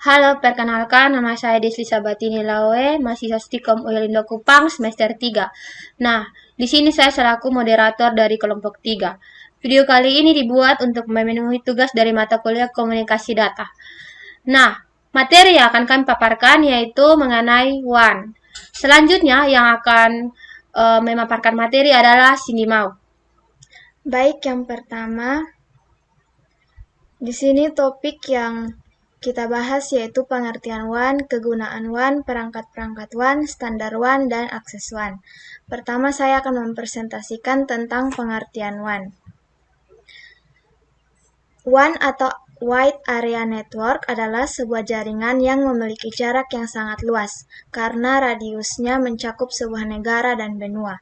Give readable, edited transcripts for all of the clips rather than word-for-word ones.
Halo, perkenalkan nama saya Desli Sabatini Lawe, mahasiswa Stikom Uilindo Kupang semester 3. Nah, di sini saya selaku moderator dari kelompok 3. Video kali ini dibuat untuk memenuhi tugas dari mata kuliah komunikasi data. Nah, materi yang akan kami paparkan yaitu mengenai WAN. Selanjutnya yang akan memaparkan materi adalah Cindy Mau. Baik, yang pertama, di sini topik yang kita bahas yaitu pengertian WAN, kegunaan WAN, perangkat-perangkat WAN, standar WAN, dan akses WAN. Pertama, saya akan mempresentasikan tentang pengertian WAN. WAN atau Wide Area Network adalah sebuah jaringan yang memiliki jarak yang sangat luas, karena radiusnya mencakup sebuah negara dan benua.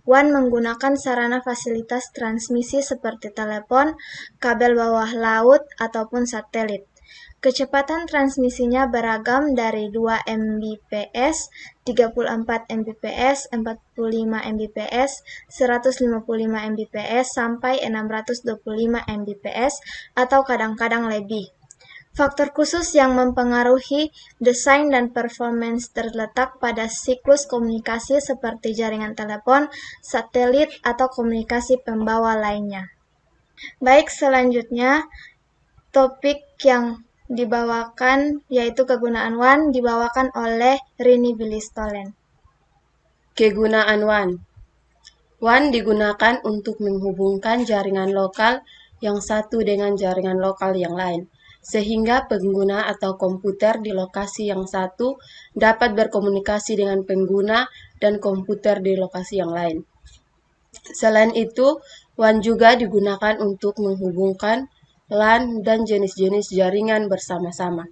WAN menggunakan sarana fasilitas transmisi seperti telepon, kabel bawah laut, ataupun satelit. Kecepatan transmisinya beragam dari 2 Mbps, 34 Mbps, 45 Mbps, 155 Mbps, sampai 625 Mbps, atau kadang-kadang lebih. Faktor khusus yang mempengaruhi desain dan performance terletak pada siklus komunikasi seperti jaringan telepon, satelit, atau komunikasi pembawa lainnya. Baik, selanjutnya topik yang dibawakan yaitu kegunaan WAN dibawakan oleh Rini Bilistolen. Kegunaan WAN. WAN digunakan untuk menghubungkan jaringan lokal yang satu dengan jaringan lokal yang lain, sehingga pengguna atau komputer di lokasi yang satu dapat berkomunikasi dengan pengguna dan komputer di lokasi yang lain. Selain itu, WAN juga digunakan untuk menghubungkan LAN dan jenis-jenis jaringan bersama-sama,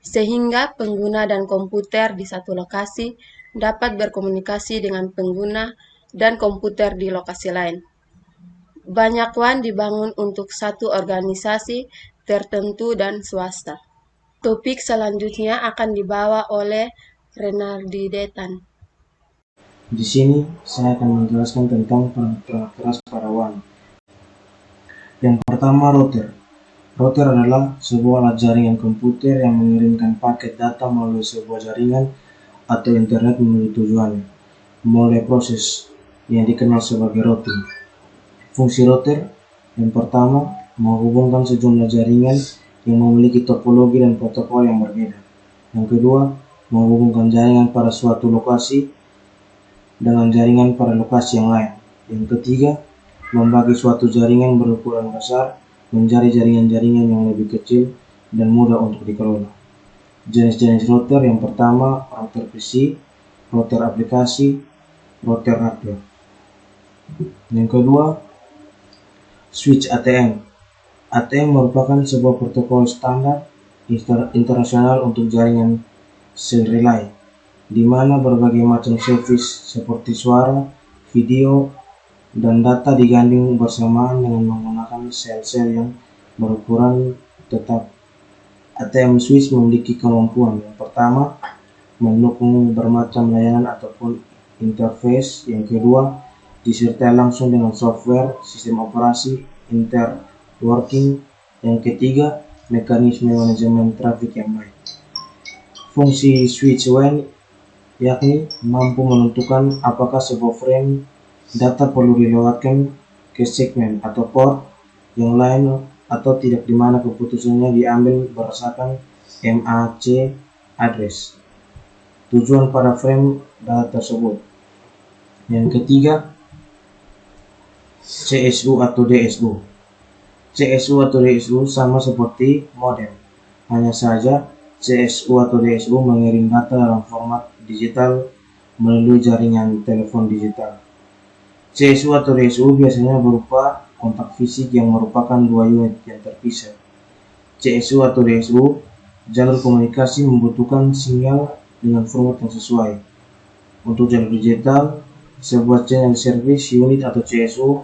sehingga pengguna dan komputer di satu lokasi dapat berkomunikasi dengan pengguna dan komputer di lokasi lain. Banyak WAN dibangun untuk satu organisasi tertentu dan swasta. Topik selanjutnya akan dibawa oleh Renaldi Detan. Di sini saya akan menjelaskan tentang perangkat keras pada WAN. Yang pertama, router. Router adalah sebuah alat jaringan komputer yang mengirimkan paket data melalui sebuah jaringan atau internet menuju tujuannya, melalui proses yang dikenal sebagai routing. Fungsi router yang pertama, menghubungkan sejumlah jaringan yang memiliki topologi dan protokol yang berbeda. Yang kedua, menghubungkan jaringan pada suatu lokasi dengan jaringan pada lokasi yang lain. Yang ketiga, membagi suatu jaringan berukuran besar menjadi jaringan-jaringan yang lebih kecil dan mudah untuk dikelola. Jenis-jenis router yang pertama, router PC, router aplikasi, router hardware. Yang kedua, switch ATM. ATM merupakan sebuah protokol standar internasional untuk jaringan cell relay, di mana berbagai macam service seperti suara, video, dan data diganding bersamaan dengan menggunakan sel-sel yang berukuran tetap. ATM switch memiliki kemampuan yang pertama, mendukung bermacam layanan ataupun interface. Yang kedua, disertai langsung dengan software, sistem operasi, interworking. Yang ketiga, mekanisme manajemen trafik yang baik. Fungsi switch WAN yakni mampu menentukan apakah sebuah frame data perlu dilewatkan ke segmen atau port yang lain atau tidak, di mana keputusannya diambil berdasarkan MAC address, tujuan pada frame data tersebut. Yang ketiga, CSU atau DSU. CSU atau DSU sama seperti modem, hanya saja CSU atau DSU mengirim data dalam format digital melalui jaringan telepon digital. CSU atau DSU biasanya berupa kontak fisik yang merupakan dua unit yang terpisah. CSU atau DSU, jalur komunikasi membutuhkan sinyal dengan format yang sesuai. Untuk jalur digital, sebuah channel service unit atau CSU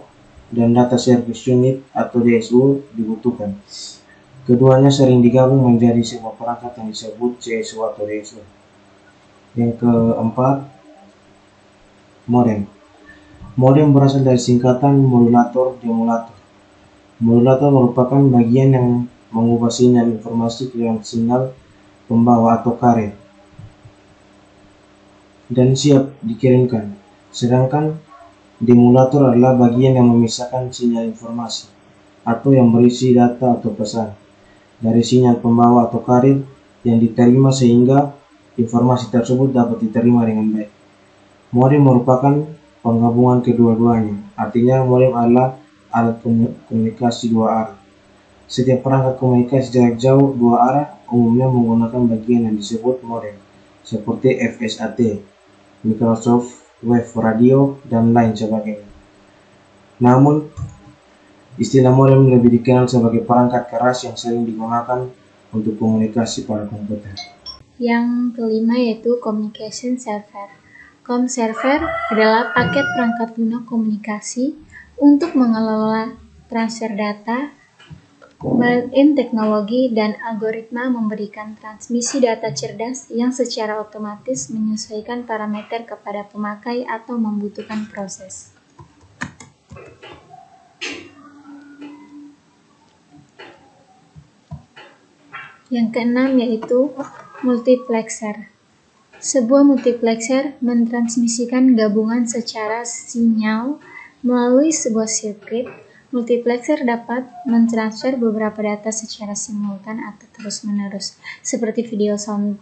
dan data service unit atau DSU dibutuhkan. Keduanya sering digabung menjadi sebuah perangkat yang disebut CSU atau DSU. Yang keempat, modem. Modem berasal dari singkatan modulator-demulator. Modulator merupakan bagian yang mengubah sinyal informasi ke dalam sinyal pembawa atau karir, dan siap dikirimkan. Sedangkan demulator adalah bagian yang memisahkan sinyal informasi atau yang berisi data atau pesan dari sinyal pembawa atau karir yang diterima sehingga informasi tersebut dapat diterima dengan baik. Modem merupakan penggabungan kedua-duanya. Artinya modem adalah alat komunikasi dua arah. Setiap perangkat komunikasi jarak jauh dua arah umumnya menggunakan bagian yang disebut modem, seperti FSAT, Microsoft Wave Radio, dan lain sebagainya. Namun, istilah modem lebih dikenal sebagai perangkat keras yang sering digunakan untuk komunikasi pada komputer. Yang kelima yaitu Communication Server. Com Server adalah paket perangkat lunak komunikasi untuk mengelola transfer data, built-in teknologi, dan algoritma memberikan transmisi data cerdas yang secara otomatis menyesuaikan parameter kepada pemakai atau membutuhkan proses. Yang keenam yaitu multiplexer. Sebuah multiplexer mentransmisikan gabungan secara sinyal melalui sebuah sirkuit. Multiplexer dapat mentransfer beberapa data secara simultan atau terus-menerus, seperti video, sound,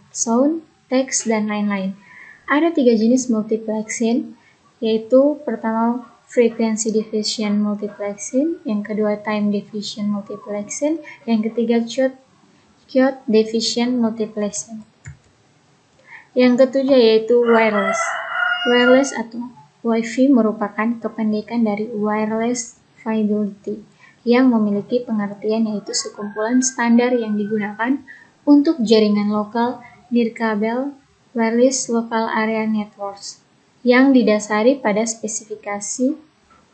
teks, dan lain-lain. Ada 3 jenis multiplexing, yaitu pertama frequency division multiplexing, yang kedua time division multiplexing, yang ketiga Chord division multiplexing. Yang ketujuh yaitu wireless. Wireless atau Wi-Fi merupakan kependekan dari wireless fidelity yang memiliki pengertian yaitu sekumpulan standar yang digunakan untuk jaringan lokal nirkabel wireless local area networks yang didasari pada spesifikasi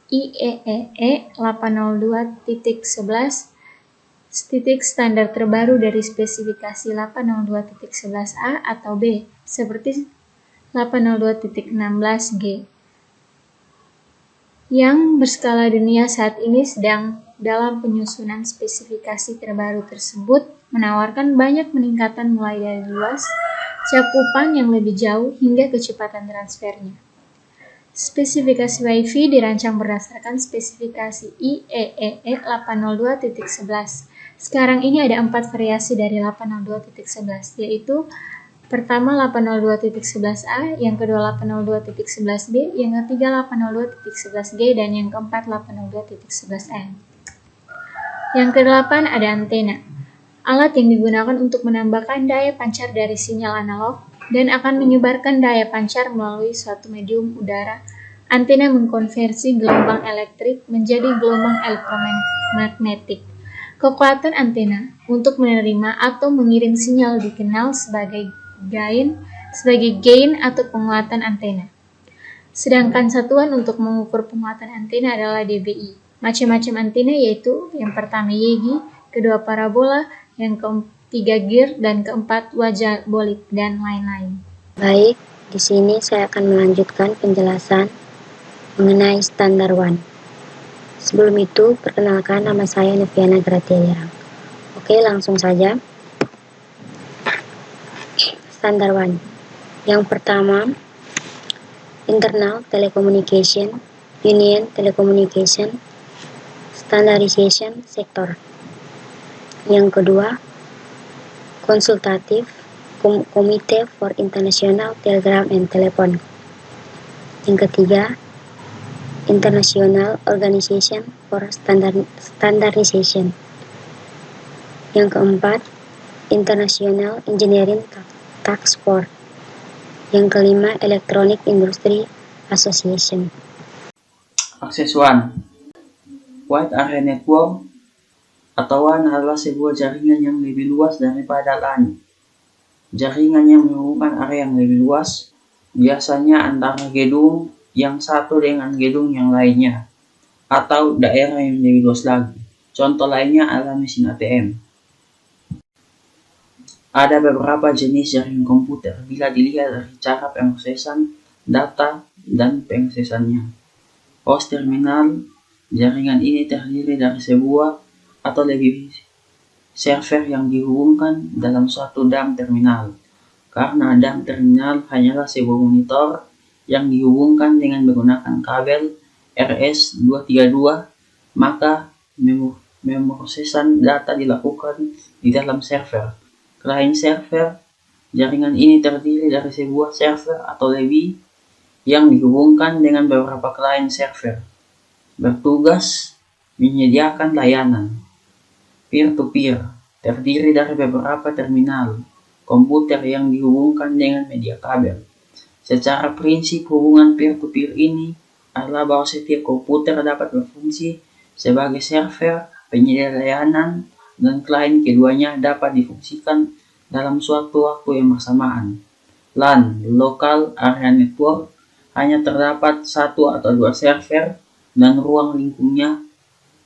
IEEE 802.11 standar terbaru dari spesifikasi 802.11a atau B seperti 802.16g yang berskala dunia saat ini sedang dalam penyusunan. Spesifikasi terbaru tersebut menawarkan banyak peningkatan mulai dari luas, cakupan yang lebih jauh hingga kecepatan transfernya. Spesifikasi Wi-Fi dirancang berdasarkan spesifikasi IEEE 802.11. Sekarang ini ada 4 variasi dari 802.11, yaitu pertama 802.11a, yang kedua 802.11b, yang ketiga 802.11g, dan yang keempat 802.11n. Yang kedelapan ada antena, alat yang digunakan untuk menambahkan daya pancar dari sinyal analog dan akan menyebarkan daya pancar melalui suatu medium udara. Antena mengkonversi gelombang elektrik menjadi gelombang elektromagnetik. Kekuatan antena untuk menerima atau mengirim sinyal dikenal sebagai gain atau penguatan antena. Sedangkan satuan untuk mengukur penguatan antena adalah dBi. Macam-macam antena yaitu yang pertama Yagi, kedua parabola, yang ketiga gear, dan keempat wajah bolik, dan lain-lain. Baik, di sini saya akan melanjutkan penjelasan mengenai standar WAN. Sebelum itu, perkenalkan nama saya Neviana Gratialia. Oke, langsung saja. Standar WAN. Yang pertama, Internal Telecommunication, Union Telecommunication, Standardization Sector. Yang kedua, Consultative Committee for International Telegram and Telephone. Yang ketiga, International Organization for Standardization. Yang keempat, International Engineering Task Force. Yang kelima, Electronic Industry Association. Akses WAN. Wide Area Network atau WAN adalah sebuah jaringan yang lebih luas daripada LAN. Jaringan yang menghubungkan area yang lebih luas, biasanya antara gedung yang satu dengan gedung yang lainnya, atau daerah yang lebih luas lagi. Contoh lainnya adalah mesin ATM. Ada beberapa jenis jaringan komputer bila dilihat dari cara pengaksesan data dan pengaksesannya. Host terminal, jaringan ini terdiri dari sebuah atau lebih server yang dihubungkan dalam suatu DAM terminal. Karena DAM terminal hanyalah sebuah monitor yang dihubungkan dengan menggunakan kabel RS-232, maka memprosesan data dilakukan di dalam server. Client server, jaringan ini terdiri dari sebuah server atau lebih yang dihubungkan dengan beberapa client server. Bertugas menyediakan layanan peer-to-peer, terdiri dari beberapa terminal komputer yang dihubungkan dengan media kabel. Secara prinsip hubungan peer-to-peer ini adalah bahwa setiap komputer dapat berfungsi sebagai server, penyedia layanan, dan klien keduanya dapat difungsikan dalam suatu waktu yang bersamaan. LAN, Local Area Network, hanya terdapat satu atau dua server dan ruang lingkupnya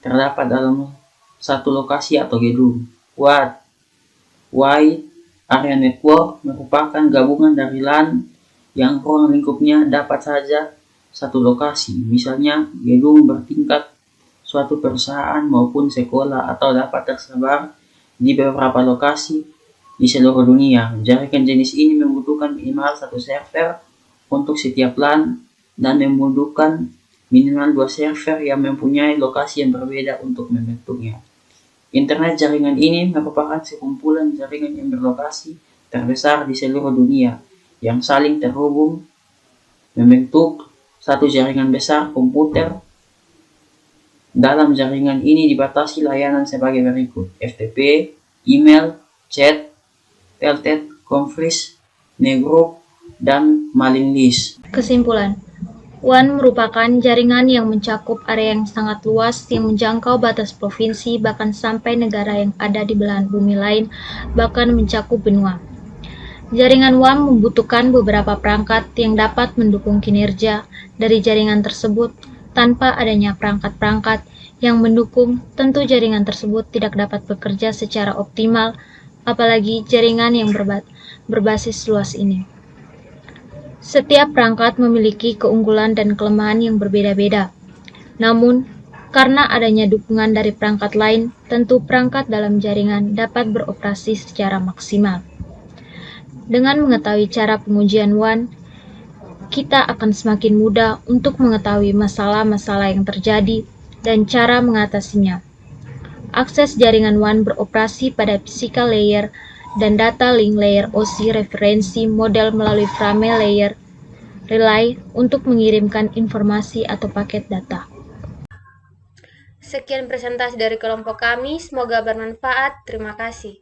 terdapat dalam satu lokasi atau gedung. Wide Area Network merupakan gabungan dari LAN yang ruang lingkupnya dapat saja satu lokasi, misalnya gedung bertingkat suatu perusahaan maupun sekolah, atau dapat tersebar di beberapa lokasi di seluruh dunia. Jaringan jenis ini membutuhkan minimal satu server untuk setiap LAN dan membutuhkan minimal dua server yang mempunyai lokasi yang berbeda untuk membentuknya. Internet jaringan ini merupakan sekumpulan jaringan yang berlokasi terbesar di seluruh dunia yang saling terhubung membentuk satu jaringan besar komputer. Dalam jaringan ini dibatasi layanan sebagai berikut: FTP, email, chat, telnet, conference, negroup, dan mailing list. Kesimpulan, WAN merupakan jaringan yang mencakup area yang sangat luas yang menjangkau batas provinsi, bahkan sampai negara yang ada di belahan bumi lain, bahkan mencakup benua. Jaringan WAN membutuhkan beberapa perangkat yang dapat mendukung kinerja dari jaringan tersebut. Tanpa adanya perangkat-perangkat yang mendukung, tentu jaringan tersebut tidak dapat bekerja secara optimal, apalagi jaringan yang berbasis luas ini. Setiap perangkat memiliki keunggulan dan kelemahan yang berbeda-beda. Namun, karena adanya dukungan dari perangkat lain, tentu perangkat dalam jaringan dapat beroperasi secara maksimal. Dengan mengetahui cara pengujian WAN, kita akan semakin mudah untuk mengetahui masalah-masalah yang terjadi dan cara mengatasinya. Akses jaringan WAN beroperasi pada physical layer dan data link layer OSI referensi model melalui frame layer relay untuk mengirimkan informasi atau paket data. Sekian presentasi dari kelompok kami, semoga bermanfaat. Terima kasih.